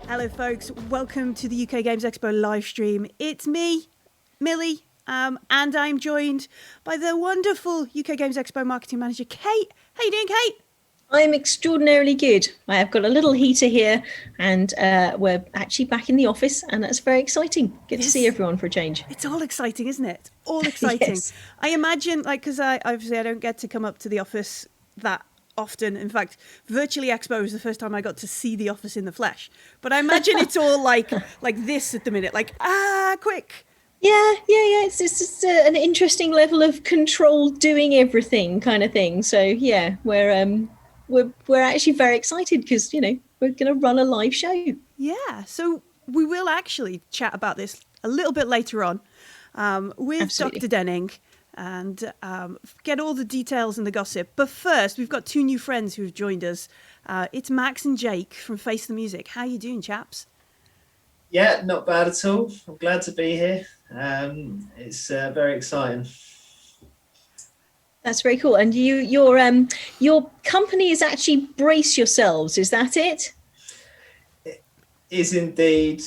Hello, folks. Welcome to the UK Games Expo live stream. It's me, Millie, and I'm joined by the wonderful UK Games Expo marketing manager, Kate. How you doing, Kate? I'm extraordinarily good. I have got a little heater here, and we're actually back in the office, and that's very exciting. Get to see everyone for a change. It's all exciting, isn't it? All exciting. Yes. I imagine, because I don't get to come up to the office that often. In fact, Virtually Expo was the first time I got to see the office in the flesh. But I imagine it's all like this at the minute, quick. Yeah. It's just an interesting level of control, doing everything kind of thing. So yeah, we're actually very excited because we're going to run a live show. Yeah, so we will actually chat about this a little bit later on with Absolutely. Dr. Denning and get all the details and the gossip. But first, we've got two new friends who have joined us. It's Max and Jake from Face the Music. How you doing, chaps? Yeah, not bad at all. I'm glad to be here. It's very exciting. That's very cool. And your company is actually Brace Yourselves. Is that it? It is indeed.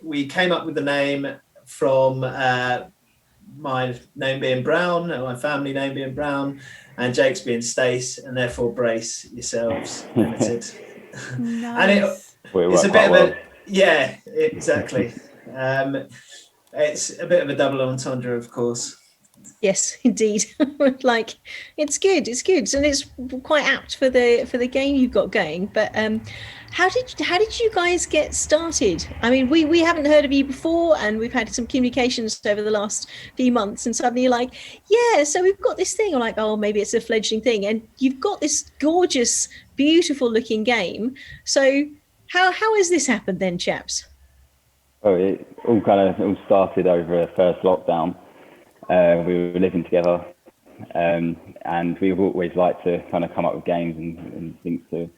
We came up with the name from my name being Brown, and my family name being Brown, and Jake's being Stace, and therefore Brace Yourselves Limited. Nice. And it's a bit of a exactly. It's a bit of a double entendre, of course. Yes, indeed. It's good, and it's quite apt for the game you've got going. But how did you guys get started? I mean, we haven't heard of you before, and we've had some communications over the last few months, and suddenly you're like, yeah, so we've got this thing. I'm like, oh, maybe it's a fledgling thing, and you've got this gorgeous, beautiful looking game. So how has this happened then, chaps? Oh, it all started over the first lockdown. We were living together, and we've always liked to kind of come up with games and things to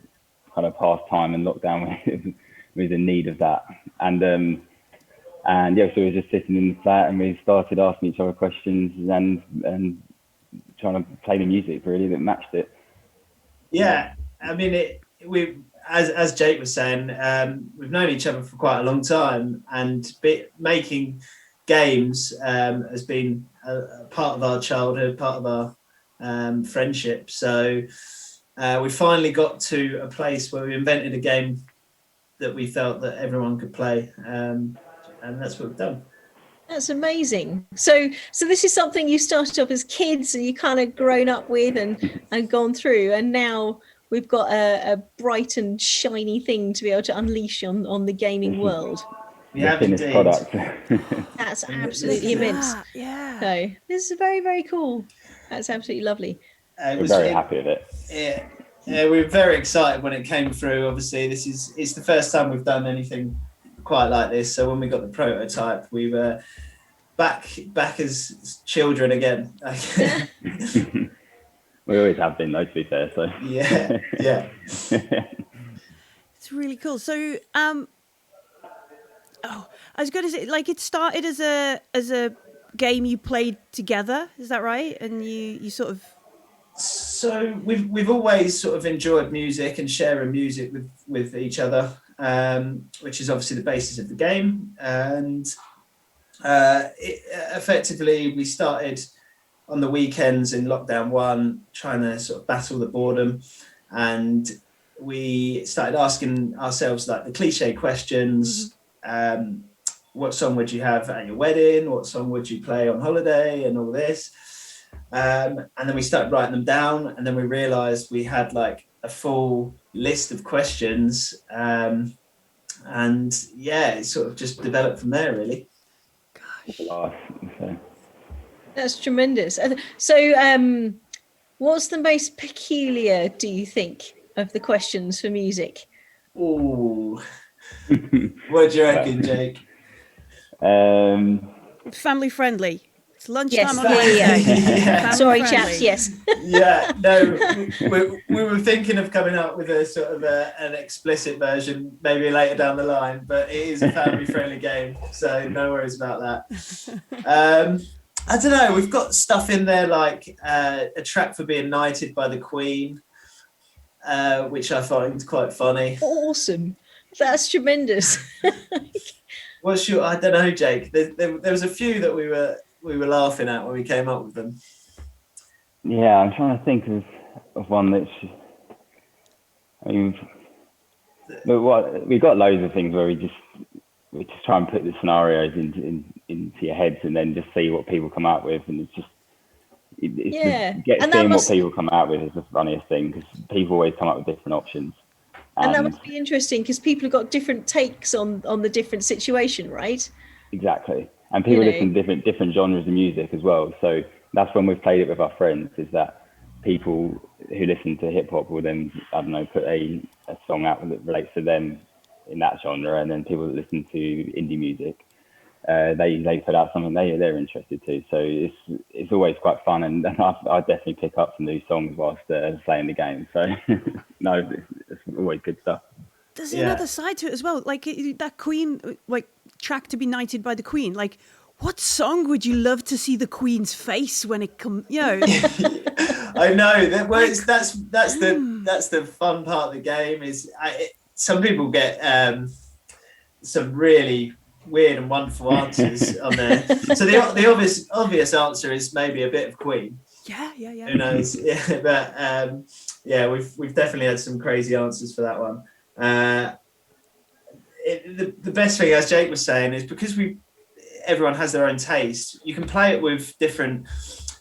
kind of pass time, and lockdown was in need of that. And so we were just sitting in the flat, and we started asking each other questions and trying to play the music really that matched it. Yeah, I mean, as Jake was saying, we've known each other for quite a long time, and making games has been a part of our childhood, part of our friendship. So we finally got to a place where we invented a game that we felt that everyone could play, and that's what we've done. That's amazing. So this is something you started off as kids and you kind of grown up with and gone through, and now we've got a bright and shiny thing to be able to unleash on the gaming world. We have indeed. Product. That's absolutely immense. Yeah. So this is very, very cool. That's absolutely lovely. We're very happy with it. Yeah, we were very excited when it came through. Obviously, it's the first time we've done anything quite like this. So when we got the prototype, we were back as children again. We always have been, though, to be fair. So yeah. It's really cool. So I was going to say, it started as a game you played together, is that right? And you sort of. So we've always sort of enjoyed music and sharing music with each other, which is obviously the basis of the game. And effectively, we started on the weekends in lockdown 1, trying to sort of battle the boredom, and we started asking ourselves the cliche questions. Mm-hmm. What song would you have at your wedding? What song would you play on holiday? And all this. And then we started writing them down, and then we realized we had a full list of questions. And it sort of just developed from there, really. Gosh. That's tremendous. So what's the most peculiar, do you think, of the questions for music? Ooh. What do you reckon, Jake? Family friendly. It's lunchtime on Wednesday. Yeah. Sorry, chaps. Yes. Yeah. No, we were thinking of coming up with a sort of an explicit version maybe later down the line, but it is a family-friendly game, so no worries about that. I don't know. We've got stuff in there like a track for being knighted by the Queen, which I find quite funny. Awesome. That's tremendous. What's your? I don't know, Jake. There was a few that we were laughing at when we came up with them. Yeah, I'm trying to think of one that's. I mean, but we got loads of things where we just try and put the scenarios into your heads and then just see what people come out with, and it's just seeing what people come out with is the funniest thing, because people always come up with different options. And that must be interesting because people have got different takes on the different situation, right? Exactly. And people listen to different genres of music as well. So that's when we've played it with our friends, is that people who listen to hip hop will then, I don't know, put a song out that relates to them in that genre, and then people that listen to indie music, they put out something they're interested to. So it's always quite fun, and I definitely pick up some new songs whilst playing the game. So no, it's always good stuff. There's another side to it as well, like that Queen track to be knighted by the Queen. Like, what song would you love to see the Queen's face when it comes? I know that. Well, that's the fun part of the game. Is some people get some really weird and wonderful answers on there. So the obvious answer is maybe a bit of Queen. Yeah. Who knows? Yeah, but we've definitely had some crazy answers for that one. The best thing, as Jake was saying, is because everyone has their own taste. You can play it with different.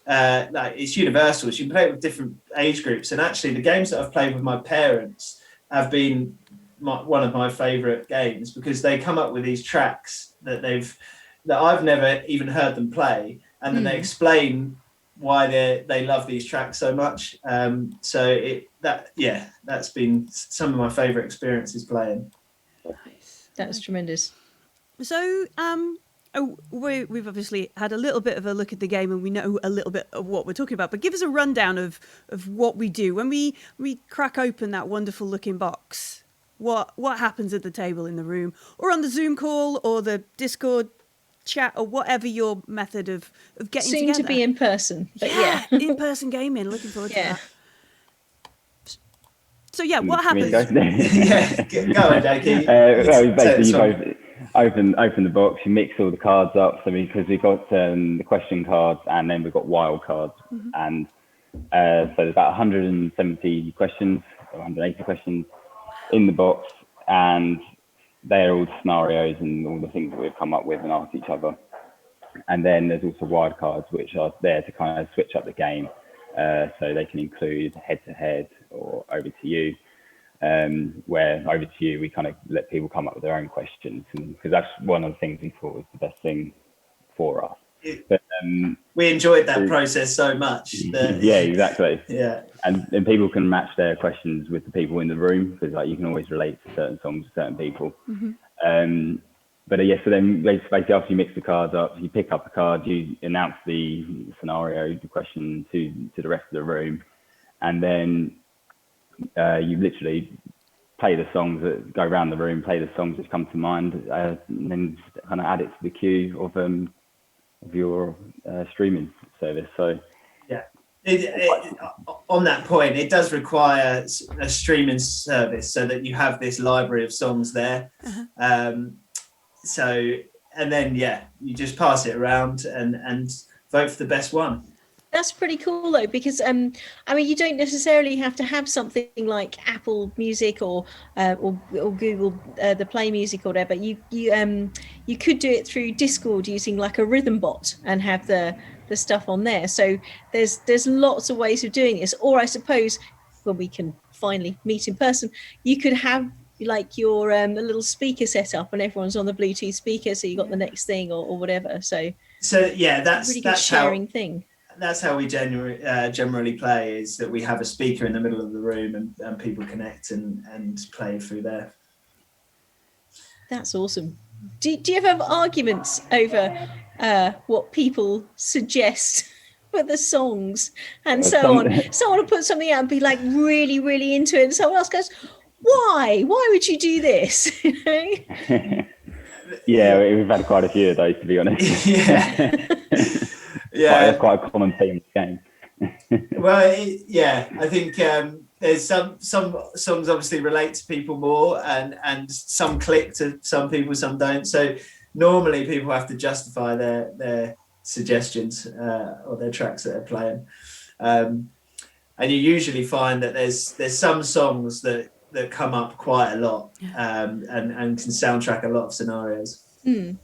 It's universal. So you can play it with different age groups, and actually, the games that I've played with my parents have been one of my favourite games, because they come up with these tracks that I've never even heard them play, and then they explain why they love these tracks so much. That's been some of my favourite experiences playing. Nice. That's tremendous. So, we've obviously had a little bit of a look at the game, and we know a little bit of what we're talking about. But give us a rundown of what we do when we crack open that wonderful looking box. What happens at the table in the room, or on the Zoom call, or the Discord chat, or whatever your method of getting together. Soon to be in person, but yeah. In-person gaming. Looking forward to that. So what happens? Go on, Jakey. Basically, you open the box, you mix all the cards up. So because we've got the question cards, and then we've got wild cards, and so there's about 170 questions, or 180 questions in the box, and they're all scenarios and all the things that we've come up with and asked each other. And then there's also wild cards, which are there to kind of switch up the game. So they can include head-to-head or over to you, where over to you, we kind of let people come up with their own questions, because that's one of the things we thought was the best thing for us. We enjoyed that process so much. Yeah, exactly. Yeah. And people can match their questions with the people in the room, because you can always relate to certain songs to certain people. So then basically after you mix the cards up, you pick up a card, you announce the scenario, the question to the rest of the room, and then you literally play the songs that go around the room, play the songs that come to mind, and then just kind of add it to the queue of your streaming service. So yeah, on that point, it does require a streaming service so that you have this library of songs there. And then you just pass it around and vote for the best one. That's pretty cool though, because you don't necessarily have to have something like Apple Music or Google the Play Music or whatever. You could do it through Discord using like a rhythm bot and have the stuff on there. So there's lots of ways of doing this. Or I suppose when we can finally meet in person, you could have like your a little speaker set up and everyone's on the Bluetooth speaker, so you got the next thing or whatever. So that's a really good sharing thing. That's how we generally play, is that we have a speaker in the middle of the room and people connect and play through there. That's awesome. Do you ever have arguments over what people suggest for the songs and so on? Someone will put something out and be like really, really into it, and someone else goes, why would you do this? Yeah, we've had quite a few of those, to be honest. Yeah, it's quite a common theme in the game. Well, I think there's some songs obviously relate to people more, and some click to some people, some don't. So normally people have to justify their suggestions or their tracks that they're playing. And you usually find that there's some songs that come up quite a lot, and can soundtrack a lot of scenarios. Mm.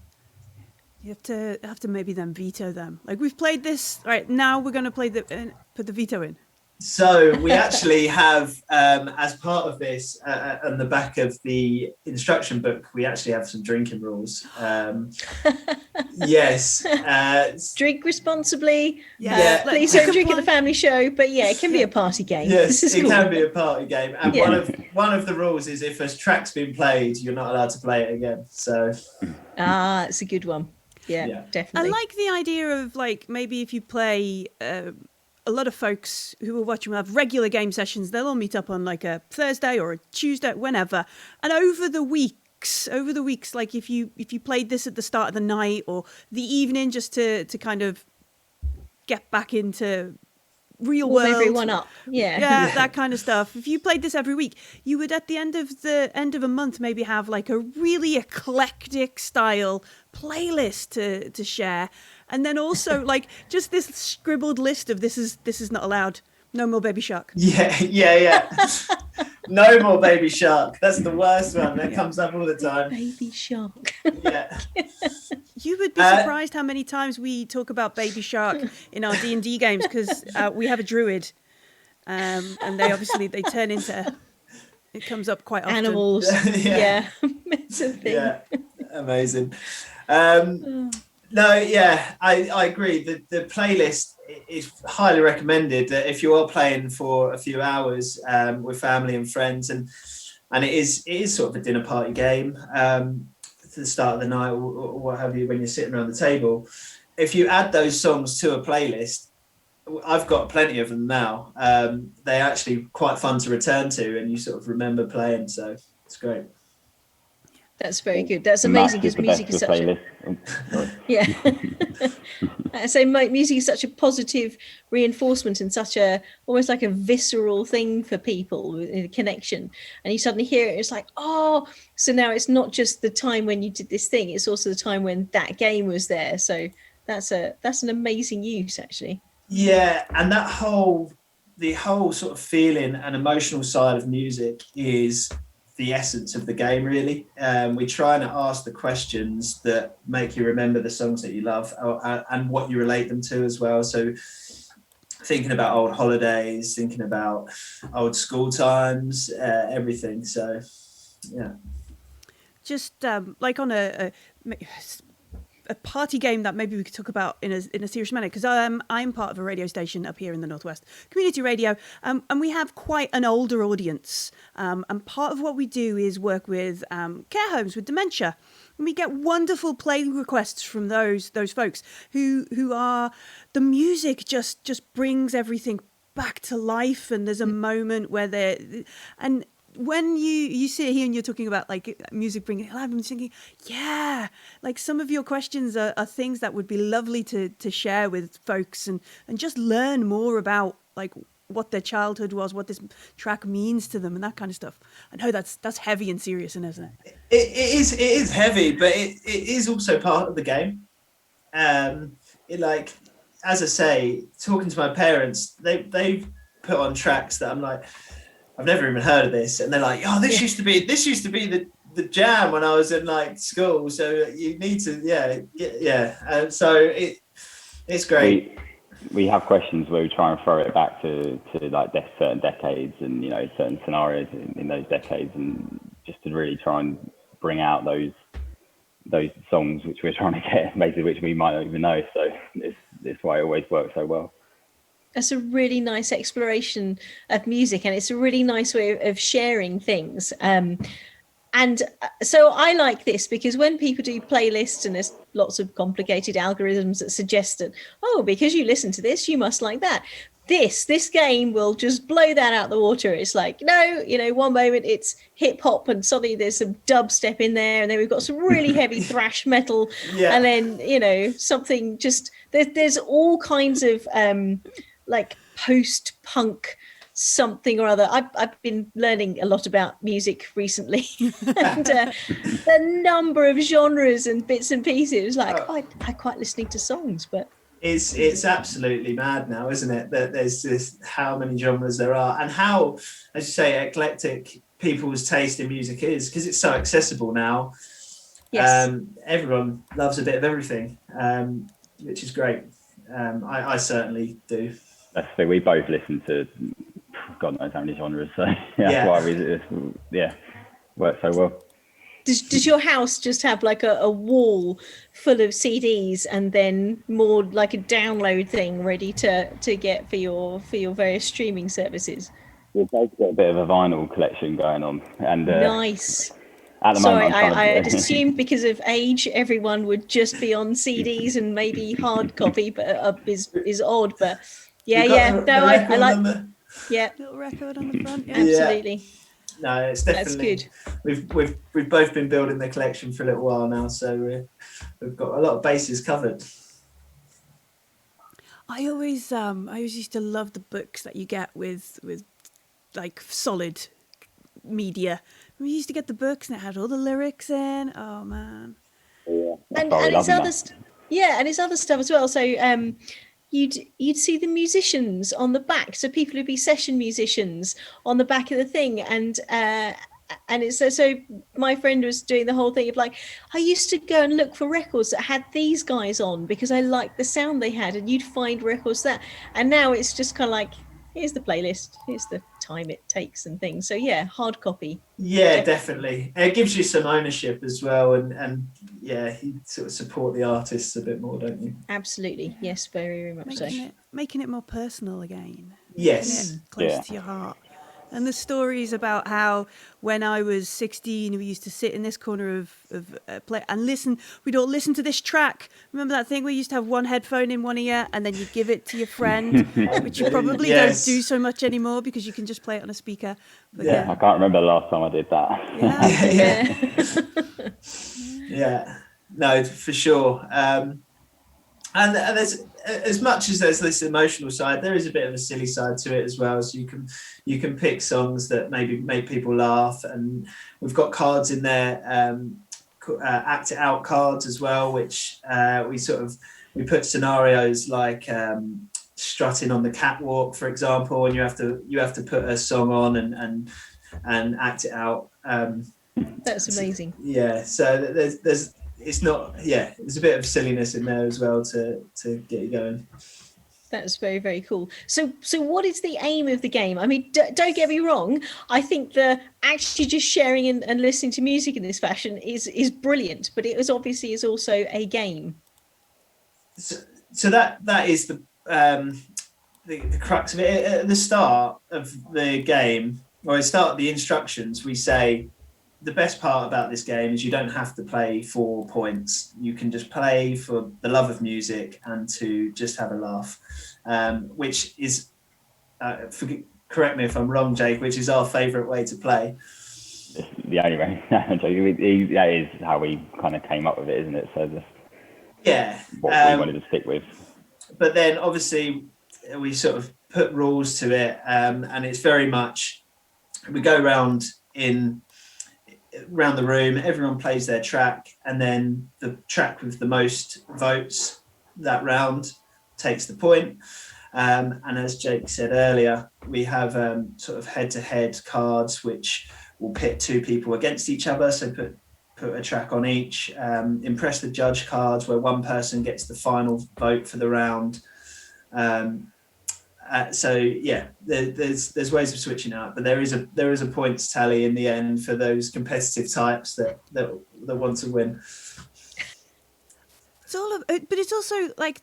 You have to maybe then veto them. Like, we've played this, right? Now we're going to play put the veto in. So we actually have, as part of this, on the back of the instruction book, we actually have some drinking rules. Yes. Drink responsibly. Yeah. Please don't drink at the family show. But yeah, it can be a party game. Yes, This is it cool. can be a party game. And Yeah. one of the rules is if a track's been played, you're not allowed to play it again. So It's a good one. Yeah, Yeah. definitely. I like the idea of, like, maybe if you play, a lot of folks who are watching will have regular game sessions. They'll all meet up on like a Thursday or a Tuesday, whenever. And over the weeks, like if you played this at the start of the night or the evening, just to kind of get back into real Warm world, everyone up. Yeah. that kind of stuff. If you played this every week, you would at the end of a month maybe have like a really eclectic style playlist to share, and then also like just this scribbled list of this is not allowed. No more Baby Shark. yeah. No more Baby Shark. That's the worst one. That comes up all the time. Baby Shark. Yeah. You would be surprised how many times we talk about Baby Shark in our D&D games, because we have a druid, and they turn into. It comes up quite often. Animals. Yeah. It's a thing. Yeah. Amazing. No, yeah, I agree. The playlist is highly recommended if you are playing for a few hours with family and friends, and it is sort of a dinner party game to the start of the night or what have you, when you're sitting around the table. If you add those songs to a playlist, I've got plenty of them now. They're actually quite fun to return to, and you sort of remember playing. So it's great. That's very good. That's amazing, because music is such a So music is such a positive reinforcement and such a almost like a visceral thing for people in a connection. And you suddenly hear it, it's like, oh, so now it's not just the time when you did this thing, it's also the time when that game was there. So that's an amazing use, actually. Yeah, and the whole sort of feeling and emotional side of music is the essence of the game, really. We try to ask the questions that make you remember the songs that you love, and what you relate them to as well. So thinking about old holidays, thinking about old school times, everything. So yeah, Just like on a party game that maybe we could talk about in a serious manner, because I'm part of a radio station up here in the Northwest, community radio, and we have quite an older audience, and part of what we do is work with care homes with dementia, and we get wonderful play requests from those folks who are, the music just brings everything back to life, and there's a moment where and when you sit here and you're talking about like music bringing it alive, I'm thinking, yeah, like some of your questions are things that would be lovely to share with folks, and just learn more about like what their childhood was, what this track means to them, and that kind of stuff. I know that's heavy and serious, isn't it? It is heavy, but it is also part of the game. Like, as I say, talking to my parents, they've put on tracks that I'm like, I've never even heard of this, and they're like, "Oh, this used to be the jam when I was in like school." So you need to, so it's great. We have questions where we try and throw it back to like certain decades and certain scenarios in those decades, and just to really try and bring out those songs which we're trying to get, basically, which we might not even know. So it's why it always works so well. That's a really nice exploration of music, and it's a really nice way of sharing things. And so I like this, because when people do playlists, and there's lots of complicated algorithms that suggest that, oh, because you listen to this, you must like that. This game will just blow that out the water. It's like, no, one moment it's hip hop, and suddenly there's some dubstep in there, and then we've got some really heavy thrash metal, and then something just there's all kinds of like post-punk something or other. I've been learning a lot about music recently, and the number of genres and bits and pieces. Like I quite listening to songs, but it's absolutely mad now, isn't it? That there's this how many genres there are, and how, as you say, eclectic people's taste in music is, because it's so accessible now. yes. Everyone loves a bit of everything, which is great. I certainly do. That's the thing, we both listen to God knows how many genres, so Yeah. that's why works so well. Does your house just have like a wall full of CDs and then more like a download thing ready to get for your various streaming services? We've both got a bit of a vinyl collection going on, and Nice. at the Sorry, moment I assumed because of age, everyone would just be on CDs and maybe hard copy, but is odd. But yeah. No, I like. Yeah, Little record on the front. Yeah. absolutely. No, it's That's definitely good. we've both been building the collection for a little while now, so we've got a lot of bases covered. I always used to love the books that you get with like solid media. We used to get the books and it had all the lyrics in. Oh man. And it's other and it's other stuff as well. So you'd see the musicians on the back, so people who'd be session musicians on the back of the thing, and it's so my friend was doing the whole thing of like, I used to go and look for records that had these guys on because I liked the sound they had, and you'd find records that, and now it's just kind of like, here's the playlist, here's the time it takes and things. So yeah, hard copy. Yeah, definitely. It gives you some ownership as well, and yeah, you sort of support the artists a bit more, don't you? Absolutely, yes, very, very much so. Making it more personal again. Yes. Close to your heart. And the stories about how when I was 16, we used to sit in this corner of play and listen. We'd all listen to this track. Remember that thing where you used to have one headphone in one ear and then you give it to your friend, which you probably don't do so much anymore because you can just play it on a speaker. But I can't remember the last time I did that. Yeah. No, for sure. And there's, as much as there's this emotional side, there is a bit of a silly side to it as well. So you can pick songs that maybe make people laugh, and we've got cards in there, act it out cards as well, which we put scenarios like strutting on the catwalk, for example, and you have to put a song on and act it out. That's amazing. Yeah, so there's it's not, there's a bit of silliness in there as well to get you going. That's very, very cool. So what is the aim of the game? I mean, don't get me wrong, I think the actually just sharing and listening to music in this fashion is brilliant, but it obviously is also a game. So that is the crux of it. At the start of the game, or at the start of the instructions, we say the best part about this game is you don't have to play for points. You can just play for the love of music and to just have a laugh, which is, correct me if I'm wrong, Jake, which is our favourite way to play. The only way. That is how we kind of came up with it, isn't it? So what we wanted to stick with. But then obviously we sort of put rules to it, and it's very much, we go around the room, everyone plays their track, and then the track with the most votes that round takes the point. And as Jake said earlier, we have sort of head-to-head cards which will pit two people against each other, so put a track on each. Impress the judge cards, where one person gets the final vote for the round. There's ways of switching out, but there is a points tally in the end for those competitive types that want to win. But it's also like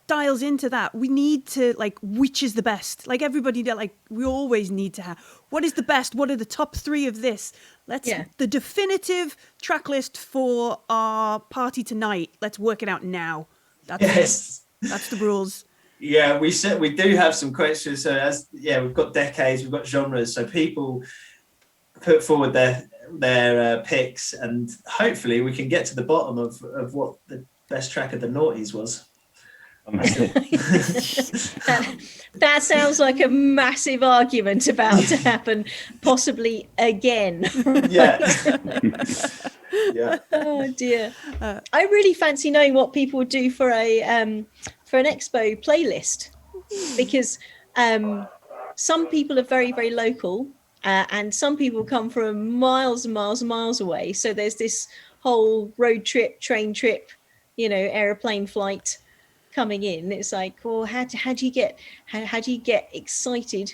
dials into that. We need to, like, which is the best? Like, everybody, like, we always need to have, what is the best? What are the top 3 of this? The definitive track list for our party tonight. Let's work it out now. That's the rules. Yeah, we do have some questions. So we've got decades, we've got genres. So people put forward their picks, and hopefully we can get to the bottom of what the best track of the noughties was. That sounds like a massive argument about to happen, possibly again. Yeah. Yeah. Oh dear. I really fancy knowing what people would do for an expo playlist, because some people are very, very local, and some people come from miles and miles and miles away. So there's this whole road trip, train trip, airplane flight coming in. It's like, well, how do you get excited,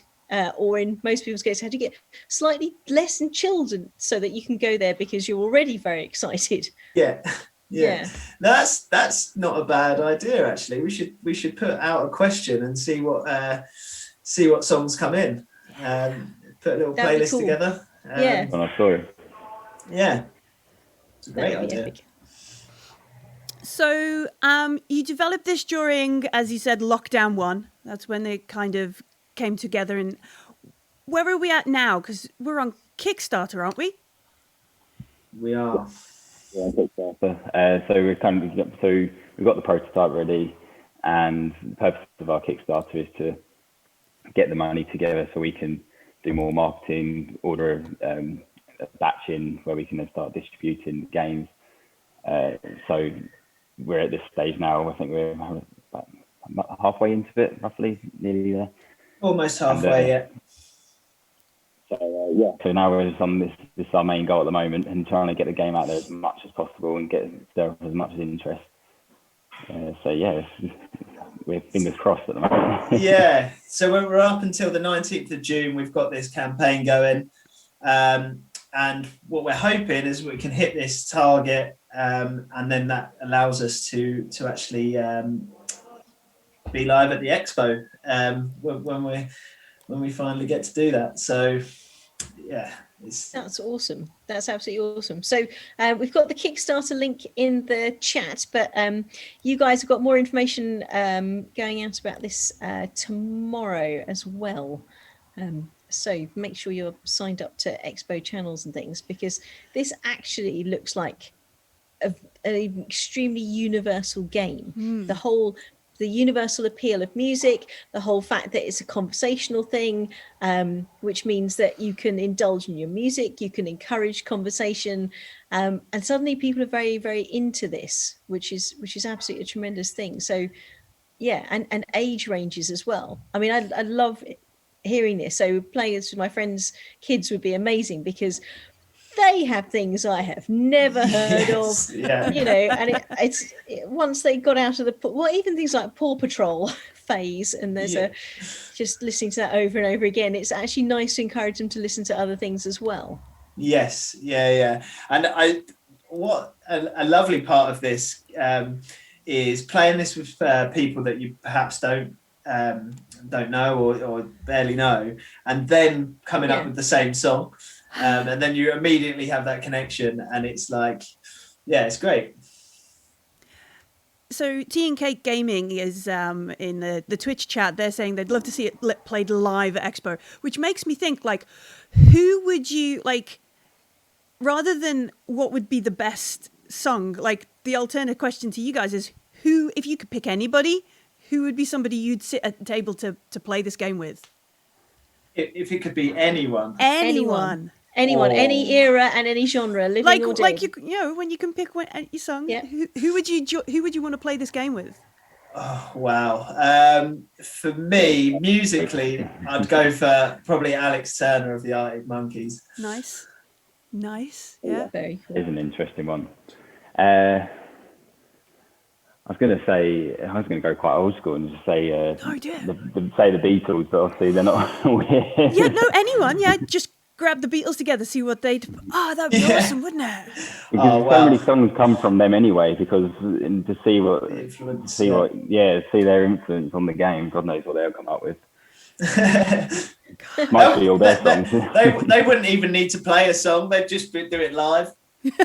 or in most people's case, how do you get slightly less and chilled, so that you can go there because you're already very excited? Yeah. That's not a bad idea, actually. We should put out a question and see what songs come in. Put a little That'd be playlist cool. together. Yeah. When I saw it. Yeah. It's a great That'd be idea. epic. So you developed this during, as you said, lockdown 1. That's when they kind of came together. And where are we at now? Because we're on Kickstarter, aren't we? We are. Yeah, on Kickstarter. So we've got the prototype ready, and the purpose of our Kickstarter is to get the money together so we can do more marketing, order a batch in where we can then start distributing games. So we're at this stage now. I think we're about halfway into it, roughly, nearly there. Almost halfway, yeah. So now we're just on this is our main goal at the moment, and trying to get the game out there as much as possible and get there as much interest. We're fingers crossed at the moment. Yeah. So we're up until the 19th of June. We've got this campaign going. And what we're hoping is we can hit this target, and then that allows us to actually be live at the expo when we finally get to do that. So yeah, That's awesome. That's absolutely awesome. So we've got the Kickstarter link in the chat, but you guys have got more information going out about this tomorrow as well. So make sure you're signed up to Expo channels and things, because this actually looks like an extremely universal game. The universal appeal of music, the whole fact that it's a conversational thing, which means that you can indulge in your music, you can encourage conversation, and suddenly people are very, very into this, which is absolutely a tremendous thing. So yeah, and age ranges as well. I mean, I love hearing this. So playing this with my friends' kids would be amazing, because they have things I have never heard of, and it's once they got out of even things like Paw Patrol phase, and there's just listening to that over and over again, it's actually nice to encourage them to listen to other things as well. Yes, yeah. And what a lovely part of this is playing this with people that you perhaps don't know or barely know, and then coming up with the same song. And then you immediately have that connection, and it's like, yeah, it's great. So Tea and Cake Gaming is in the Twitch chat. They're saying they'd love to see it played live at Expo, which makes me think, like, who would you, like, rather than what would be the best song, like, the alternate question to you guys is, who, if you could pick anybody, who would be somebody you'd sit at the table to play this game with? If it could be anyone. Anyone, any era and any genre, living or dead. Like when you can pick your song. Yeah. Who would you want to play this game with? Oh wow! For me, musically, I'd go for probably Alex Turner of the Arctic Monkeys. Nice. Yeah. Very cool. It's an interesting one. I was going to go quite old school and just say the Beatles, but obviously they're not here. Yeah, no, anyone. Yeah, just grab the Beatles together, see what they'd. Oh, that'd be awesome, wouldn't it? Because so many songs come from them anyway. Because to see their influence on the game, God knows what they'll come up with. Might be all their songs. They wouldn't even need to play a song; they'd just do it live.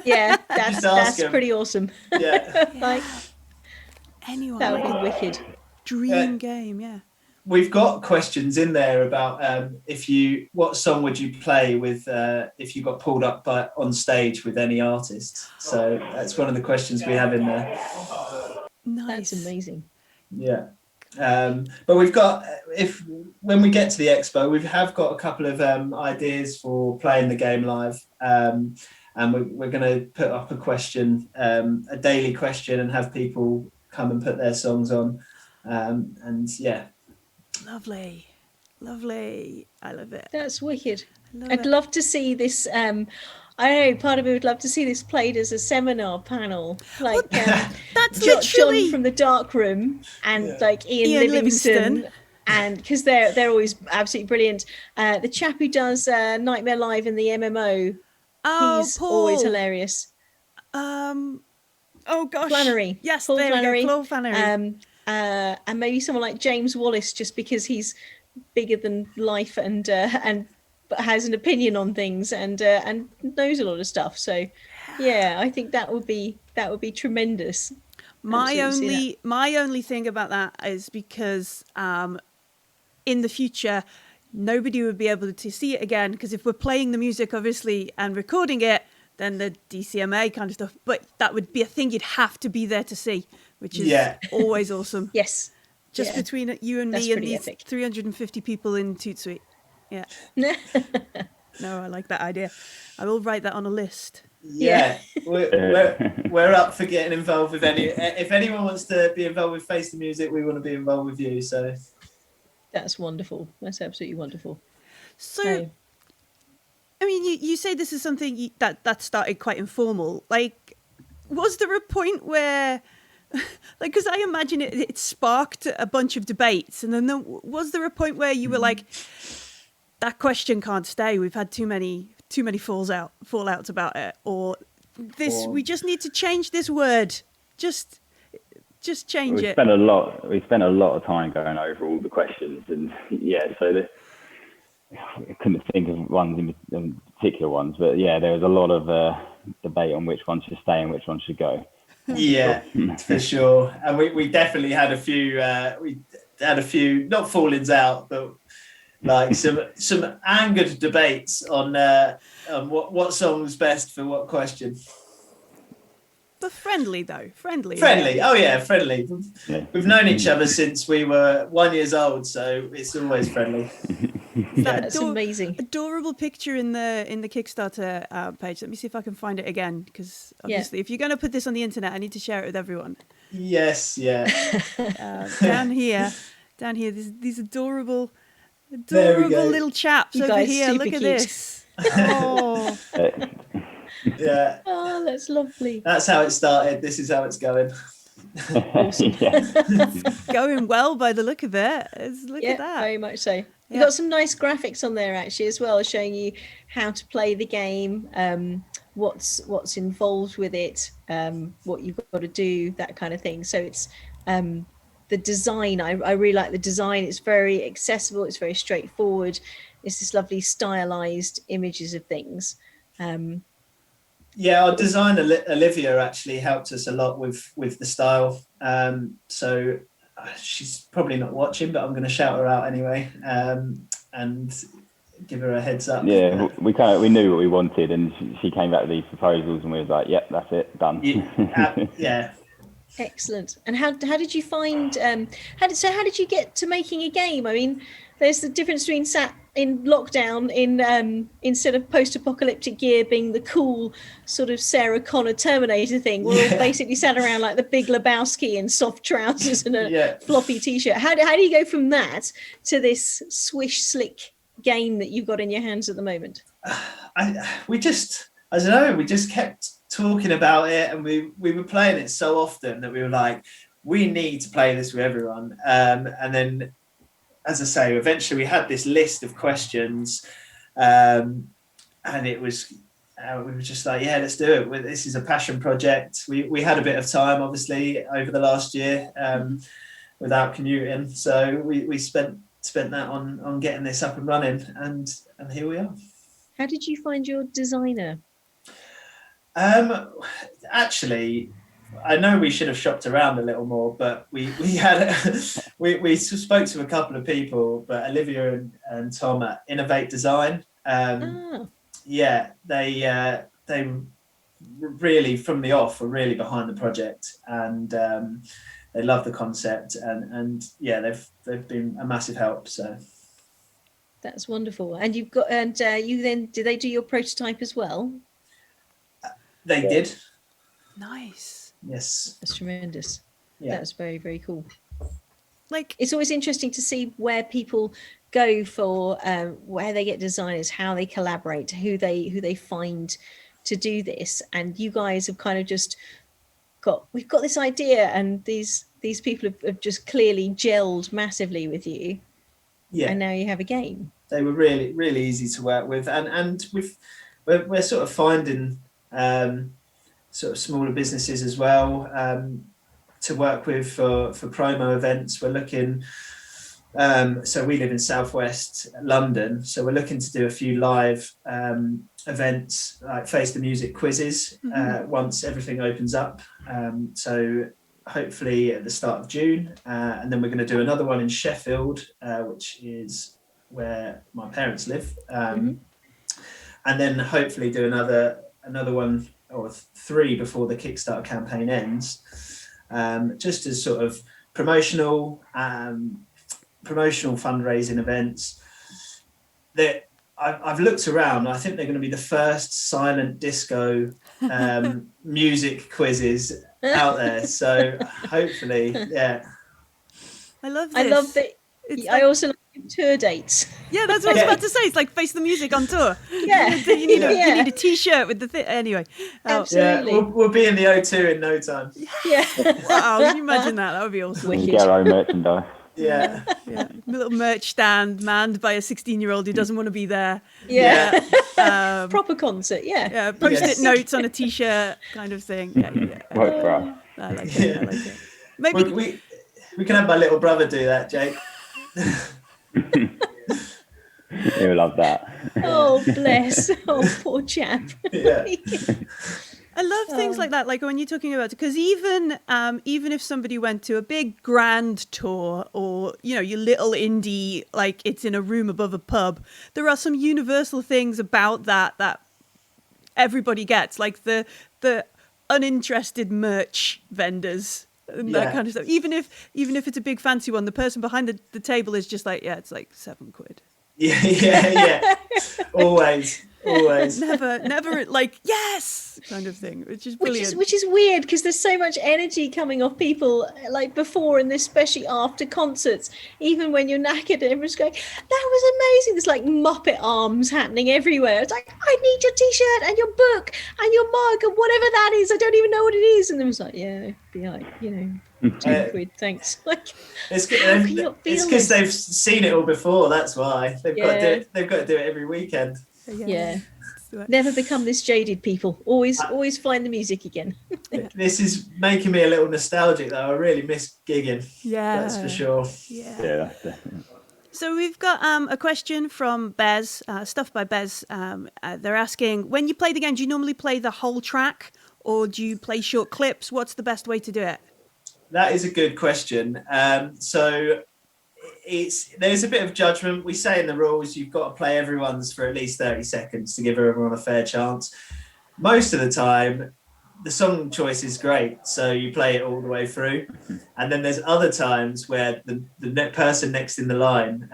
Yeah, that's pretty awesome. Yeah, like. Anyone. That would be wicked. Dream game, yeah. We've got questions in there about what song would you play with if you got pulled up on stage with any artist. So that's one of the questions we have in there. Nice. That's amazing. Yeah. But we've got, when we get to the expo, we have got a couple of ideas for playing the game live, and we're going to put up a question, a daily question, and have people come and put their songs on, and yeah. Lovely. I love it. That's wicked. Love I'd it. love to see this. I don't know, part of me would love to see this played as a seminar panel, like That's John literally from the Dark Room and Yeah. like Ian Livingston. And because they're always absolutely brilliant. The chap who does Nightmare Live in the MMO, he's Paul. always hilarious. Oh gosh. Flannery. Yes, Paul there Flannery. we go. Paul Flannery. And maybe someone like James Wallace, just because he's bigger than life and but has an opinion on things and knows a lot of stuff. So yeah, I think that would be tremendous. My only thing about that is because in the future nobody would be able to see it again, because if we're playing the music obviously and recording it, then the DCMA kind of stuff, but that would be a thing you'd have to be there to see, which is always awesome. Yes. Just between you and me and these epic. 350 people in Toot Suite. Yeah. No, I like that idea. I will write that on a list. Yeah, we're up for getting involved with any. If anyone wants to be involved with Face the Music, we want to be involved with you. So that's wonderful. That's absolutely wonderful. So, I mean, you say this is something that started quite informal. Like, was there a point where, like, because I imagine it sparked a bunch of debates, and then was there a point where you were like, that question can't stay. We've had too many fallouts about it, or we just need to change this word. Just change it. We spent a lot of time going over all the questions, and so I couldn't think of ones in particular ones, but yeah, there was a lot of debate on which one should stay and which one should go. Yeah, for sure. And we definitely had a few. We had a few not fallings out, but like some angered debates on what song's best for what question. But friendly though, friendly. Oh yeah, friendly. Yeah. We've known each other since we were 1 year old, so it's always friendly. That's amazing. Adorable picture in the Kickstarter page. Let me see if I can find it again, because obviously, if you're going to put this on the internet, I need to share it with everyone. Yes, yeah. Down here, these adorable little chaps over here. Look at this. Oh. Yeah. Oh, that's lovely. That's how it started. This is how it's going. Awesome. It's going well by the look of it. Look at that. Very much so. You've got some nice graphics on there actually as well, showing you how to play the game, what's involved with it, what you've got to do, that kind of thing. So it's the design. I really like the design. It's very accessible. It's very straightforward. It's this lovely stylized images of things. Our designer Olivia actually helped us a lot with the style. So she's probably not watching, but I'm going to shout her out anyway, and give her a heads up. Yeah, we knew what we wanted, and she came back with these proposals, and we was like, "Yep, that's it, done." Yeah. Excellent. And how did you find? How did you get to making a game? I mean, there's the difference between sat in lockdown in instead of post-apocalyptic gear being the cool sort of Sarah Connor Terminator thing. We're all basically sat around like the Big Lebowski in soft trousers and a floppy t-shirt. How do you go from that to this swish slick game that you've got in your hands at the moment? We just kept talking about it, and we were playing it so often that we were like, we need to play this with everyone. And then, as I say, eventually we had this list of questions, and it was we were just like, yeah, let's do it. This is a passion project. We had a bit of time, obviously, over the last year without commuting, so we spent that on getting this up and running, and here we are. How did you find your designer? Actually, I know we should have shopped around a little more, but we had we spoke to a couple of people, but Olivia and Tom at Innovate Design, they really from the off were really behind the project, and they love the concept, and yeah, they've been a massive help. So that's wonderful. And you've got, and you then, do they do your prototype as well? they did. Nice. Yes. That's tremendous. Yeah. That's very, very cool. Like, It's always interesting to see where people go for, where they get designers, how they collaborate, who they find to do this. And you guys have kind of just we've got this idea, and these people have just clearly gelled massively with you. Yeah. And now you have a game. They were really, really easy to work with, and we're sort of finding sort of smaller businesses as well to work with for promo events. We're looking. So we live in southwest London, so we're looking to do a few live events like Face the Music quizzes once everything opens up. So hopefully at the start of June, and then we're going to do another one in Sheffield, which is where my parents live, and then hopefully do another one or three before the Kickstarter campaign ends, just as sort of promotional fundraising events. That I've looked around. I think they're going to be the first silent disco music quizzes out there. So hopefully, yeah. I love this. I love that. I also like tour dates. Yeah, that's what I was about to say. It's like Face the Music on tour. Yeah. You need a T-shirt with the thing. Anyway. Absolutely. Yeah, we'll be in the O2 in no time. Yeah. Wow, can you imagine that? That would be awesome. Wicked. Get our own merchandise. Yeah. Yeah. A little merch stand manned by a 16-year-old who doesn't want to be there. Yeah. Um, Proper concert. Yeah. yeah, post-it Yes. notes on a T-shirt kind of thing. Yeah. Works for us. I like it. I like it. Maybe We can have my little brother do that, Jake. He'll love that. Oh, bless. Oh, poor chap. Yeah. I love things like that, like when you're talking about it, because even if somebody went to a big grand tour, or your little indie, like it's in a room above a pub, there are some universal things about that everybody gets, like the uninterested merch vendors and that kind of stuff. Even if it's a big fancy one, the person behind the table is just like, yeah, it's like £7. Yeah. Always. Never like yes kind of thing, which is brilliant. Which is weird, because there's so much energy coming off people, like before and especially after concerts. Even when you're knackered and everyone's going, that was amazing. There's like Muppet arms happening everywhere. It's like, I need your T-shirt and your book and your mug and whatever that is. I don't even know what it is. And then it's like, yeah, be like, £2, thanks. Like, It's this? because they've seen it all before. That's why they've got to do it. They've got to do it every weekend. Yeah. Never become this jaded, people. Always find the music again. This is making me a little nostalgic, though. I really miss gigging. Yeah, That's for sure. Yeah. That's definitely. So we've got a question from Bez, Stuff by Bez. They're asking, when you play the game, do you normally play the whole track, or do you play short clips? What's the best way to do it? That is a good question. So there's a bit of judgment. We say in the rules you've got to play everyone's for at least 30 seconds to give everyone a fair chance. Most of the time, the song choice is great, so you play it all the way through. And then there's other times where the person next in the line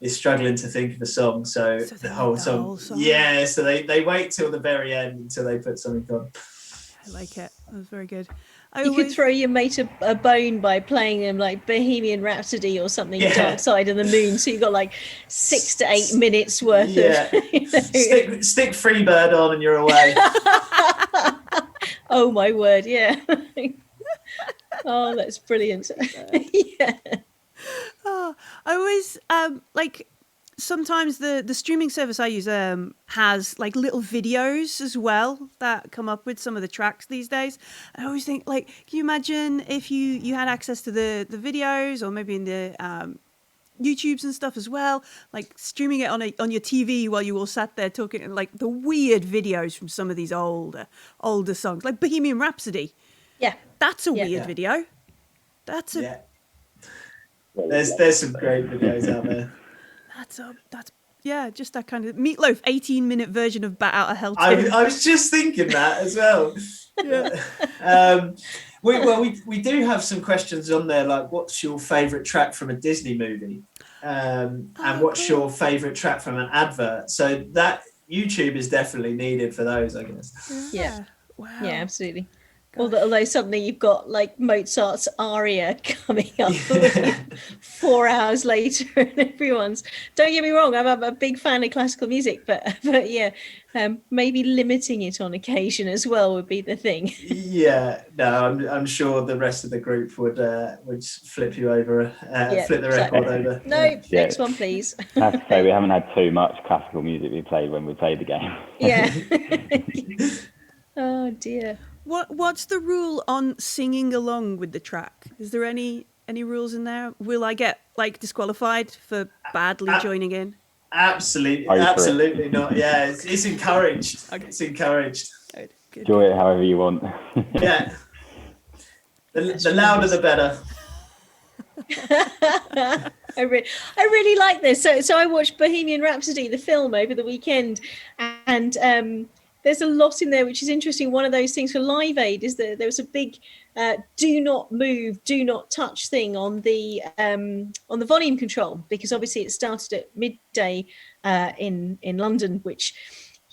is struggling to think of a song, so the whole song. Yeah, so they wait till the very end until they put something on. I like it. That was very good. You could throw your mate a bone by playing them like Bohemian Rhapsody or something, Dark Side of the Moon. So you've got like 6 to 8 minutes worth of. Stick Freebird on and you're away. Oh my word, yeah. Oh, that's brilliant. Yeah. Oh, I always sometimes the streaming service I use has like little videos as well that come up with some of the tracks these days. I always think, like, can you imagine if you had access to the videos, or maybe in the YouTubes and stuff as well, like streaming it on your TV while you all sat there talking, like the weird videos from some of these older songs, like Bohemian Rhapsody. Yeah, that's a weird video. That's a there's some great videos out there. That's just that kind of Meatloaf 18-minute version of Bat Out of Hell 2. I was just thinking that as well. we do have some questions on there, like what's your favourite track from a Disney movie, and what's your favourite track from an advert. So that YouTube is definitely needed for those, I guess. Yeah. Wow. Yeah, absolutely. Although suddenly you've got like Mozart's aria coming up 4 hours later, and everyone's. Don't get me wrong, I'm a big fan of classical music, but yeah, maybe limiting it on occasion as well would be the thing. Yeah, no, I'm sure the rest of the group would flip you over, flip the record over. No, next one, please. I have to say we haven't had too much classical music we played when we played the game. Yeah. Oh dear. What's the rule on singing along with the track? Is there any rules in there? Will I get like disqualified for badly joining in? Absolutely not. Yeah, it's encouraged. Okay. It's encouraged. Good. Enjoy it however you want. Yeah. The louder the better. I really like this. So I watched Bohemian Rhapsody, the film, over the weekend, and there's a lot in there which is interesting. One of those things for Live Aid is that there was a big do not move, do not touch thing on the volume control, because obviously it started at midday in London, which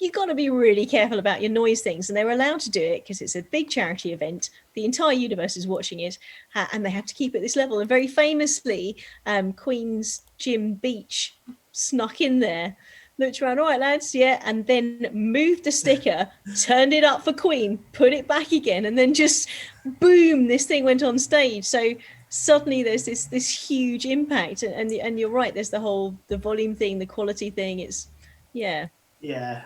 you got to be really careful about your noise things, and they were allowed to do it because it's a big charity event. The entire universe is watching it, and they have to keep it this level. And very famously, Queen's Jim Beach snuck in there, looked around, all right, lads, yeah, and then moved the sticker, turned it up for Queen, put it back again, and then just boom, this thing went on stage. So suddenly there's this huge impact, and you're right, there's the volume thing, the quality thing. It's Yeah,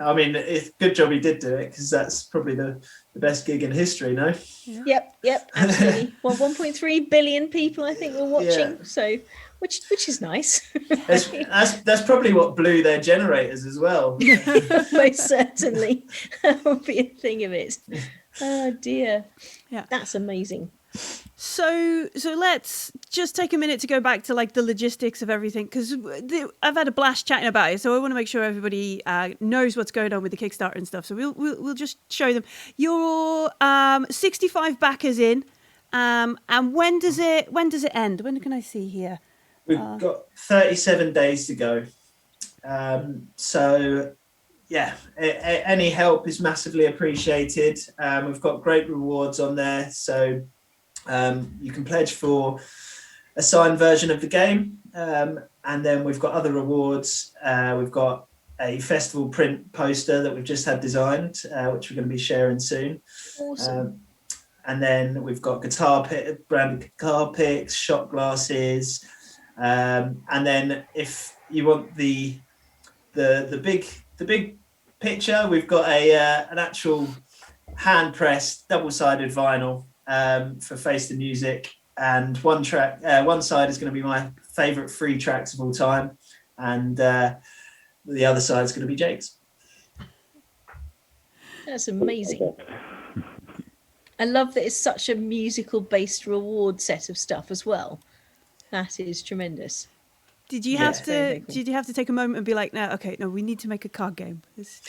I mean, it's good job he did do it, because that's probably the best gig in history, no? Yeah. Yep, absolutely. Well, 1.3 billion people, I think, were watching, so which is nice. That's probably what blew their generators as well. Most certainly. That would be a thing of it. Oh dear. Yeah. That's amazing. So let's just take a minute to go back to like the logistics of everything, because I've had a blast chatting about it. So I want to make sure everybody knows what's going on with the Kickstarter and stuff. So we'll just show them. Your 65 backers in, and when does it end? When can I see here? We've got 37 days to go. So yeah, any help is massively appreciated. We've got great rewards on there. So you can pledge for a signed version of the game, and then we've got other rewards. We've got a festival print poster that we've just had designed, which we're going to be sharing soon. Awesome. And then we've got branded guitar picks, shot glasses, and then if you want the big picture, we've got an actual hand pressed double-sided vinyl for Face the Music, and one side is going to be my favorite 3 tracks of all time, and the other side is going to be Jake's. That's amazing. I love that it's such a musical based reward set of stuff as well. That is tremendous. Did you have to take a moment and be like, no, we need to make a card game. It's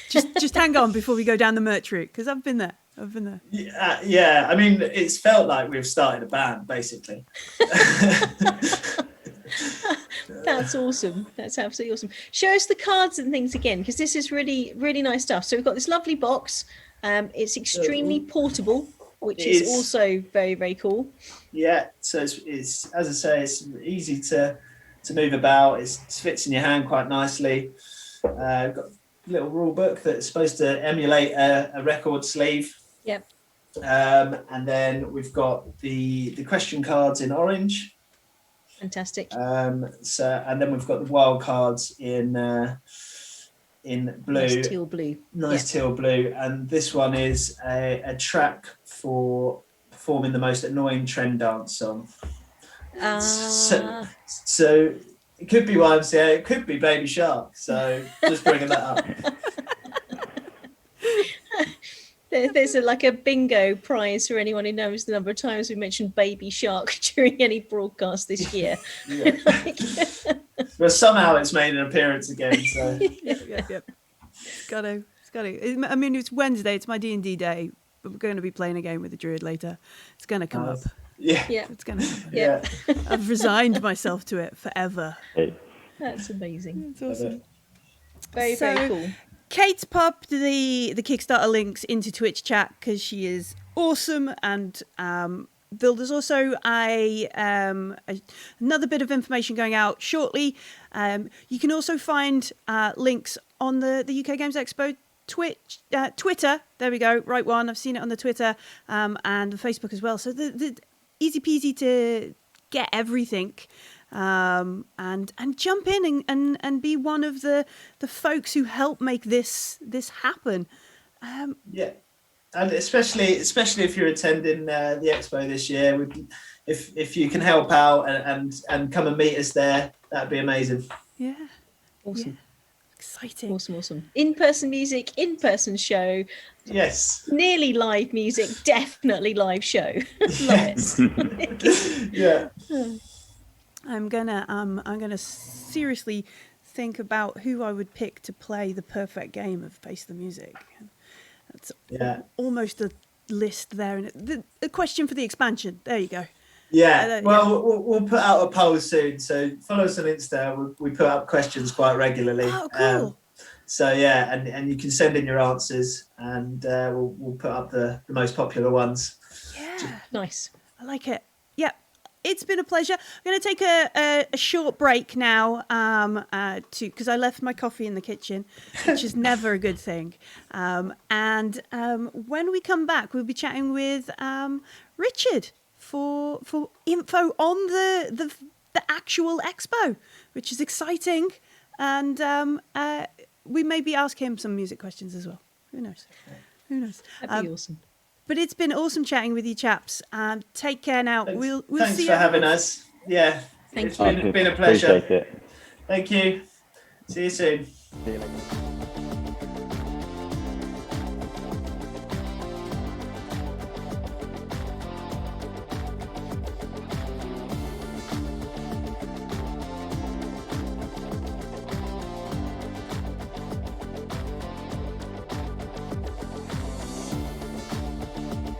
just hang on before we go down the merch route, because I've been there. Yeah. I mean, it's felt like we've started a band, basically. That's awesome. That's absolutely awesome. Show us the cards and things again, because this is really, really nice stuff. So we've got this lovely box. It's extremely portable, which is also very, very cool. Yeah. So it's as I say, it's easy to move about. It fits in your hand quite nicely. We've got a little rule book that's supposed to emulate a record sleeve. Yep. And then we've got the question cards in orange. Fantastic. And then we've got the wild cards in blue. Nice teal blue. Teal blue. And this one is a track for performing the most annoying trend dance song. So it could be YMCA, it could be Baby Shark. So just bringing that up. There's a bingo prize for anyone who knows the number of times we mentioned Baby Shark during any broadcast this year. Yeah. Well, somehow it's made an appearance again. So Yep. It's got to. I mean, it's Wednesday. It's my D&D day. we're going to be playing a game with the druid later. It's going to come up. Yeah. Yeah. It's going to happen. Yeah. I've resigned myself to it forever. That's amazing. It's awesome. Very, So- very cool. Kate's popped the Kickstarter links into Twitch chat because she is awesome, and there's also another bit of information going out shortly. You can also find links on the UK Games Expo Twitter. There we go, right one. I've seen it on the Twitter and the Facebook as well. So the easy peasy to get everything. And jump in and be one of the folks who help make this happen. Yeah, and especially if you're attending the expo this year, if you can help out and come and meet us there, that'd be amazing. Yeah, Awesome. yeah. Exciting. Awesome. In-person music, in-person show, Yes. nearly live music, definitely live show. Love it. Yeah. I'm gonna seriously think about who I would pick to play the perfect game of Face the Music. That's almost a list there, and the question for the expansion. There you go. Yeah. Well, we'll put out a poll soon, so follow us on Insta. We put up questions quite regularly. Oh, cool. So yeah, and you can send in your answers, and we'll put up the most popular ones. Yeah, Nice. I like it. Yeah. It's been a pleasure. I'm going to take a short break now because I left my coffee in the kitchen, which is never a good thing. And when we come back, we'll be chatting with Richard for info on the actual expo, which is exciting. And we maybe ask him some music questions as well. Who knows? That'd be awesome. But it's been awesome chatting with you chaps. Take care now. Thanks, We'll thanks see for you. having us. Yeah, Thank it's you. been a pleasure. Appreciate it. Thank you. See you soon. See you later.